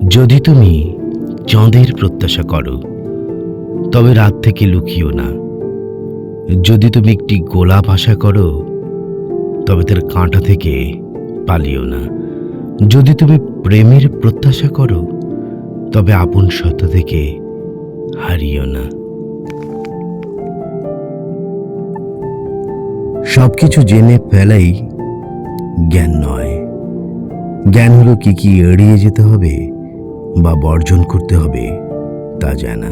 যদি তুমি চাঁদের প্রত্যাশা করো, তবে রাত থেকে লুকিও না। যদি তুমি একটি গোলাপ আশা করো, তবে তার কাঁটা থেকে পালিও না। যদি তুমি প্রেমের প্রত্যাশা করো, তবে আপন সত্য থেকে হারিও না। সবকিছু জেনে ফেলাই জ্ঞান নয়। জ্ঞান হলো কি কি এড়িয়ে যেতে হবে বা বর্জন করতে হবে তা জানা।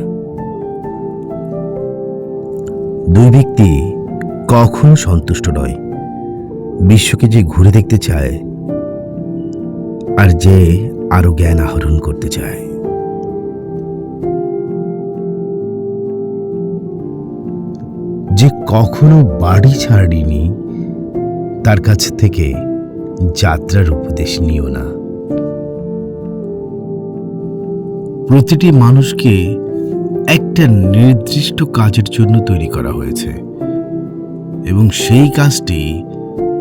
দুই ব্যক্তি কখনো সন্তুষ্ট নয়। বিশ্বকে যে ঘুরে দেখতে চায় আর যে আরো জ্ঞান আহরণ করতে চায়। যে কখনো বাড়ি ছাড়েনি, তার কাছ থেকে যাত্রার উপদেশ নিও না। প্রতিটি মানুষকে একটা নির্দিষ্ট কাজের জন্য তৈরি করা হয়েছে এবং সেই কাজটি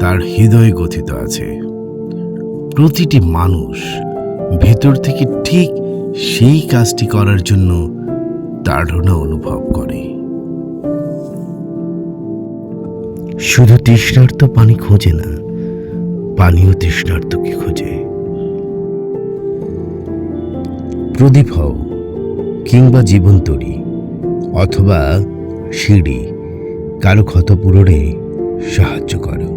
তার হৃদয়ে গঠিত আছে। প্রতিটি মানুষ ভেতর থেকে ঠিক সেই কাজটি করার জন্য তাড়না অনুভব করে। শুধু তৃষ্ণার্ত পানি খোঁজে না, পানিও তৃষ্ণার্তকে খোঁজে। প্রদীপ হও কিংবা জীবন তরী অথবা সিঁড়ি, কারো ক্ষত পূরণে সাহায্য করো।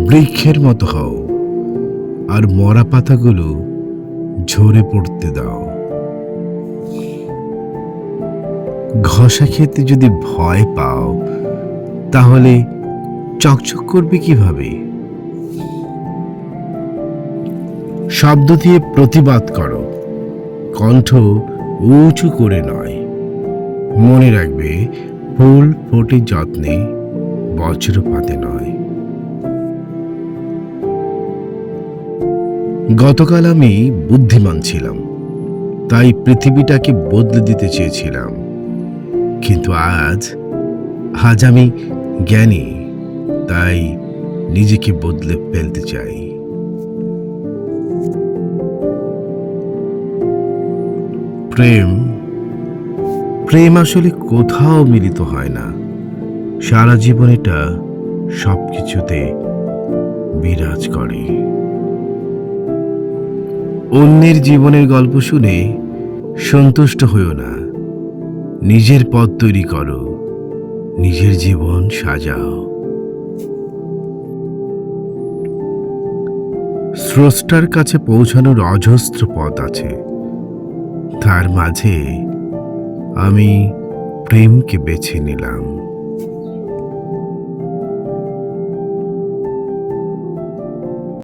বৃক্ষের মতো হও আর মরা পাতাগুলো ঝরে পড়তে দাও। ঘষা খেতে যদি ভয় পাও, তাহলে চকচক করবে কিভাবে? শব্দ দিয়ে প্রতিবাদ করো, কণ্ঠ উঁচু করে নয়। মনে রাখবে, ফুল ফোটে যত্নে, বজ্রপাতে নয়। গতকাল আমি বুদ্ধিমান ছিলাম, তাই পৃথিবীটাকে বদলে দিতে চেয়েছিলাম। কিন্তু আজ আমি জ্ঞানী, তাই নিজেকে বদলে ফেলতে চাই। প্রেম আসলে কোথাও মিলিত হয় না। সারা জীবন এটা সবকিছুতে বিরাজ করে। অন্যের জীবনের গল্প শুনে সন্তুষ্ট হইও না। নিজের পথ তৈরি করো, নিজের জীবন সাজাও। স্রষ্টার কাছে পৌঁছানোর অজস্র পথ আছে, তার মাঝে আমি প্রেমকে বেছে নিলাম।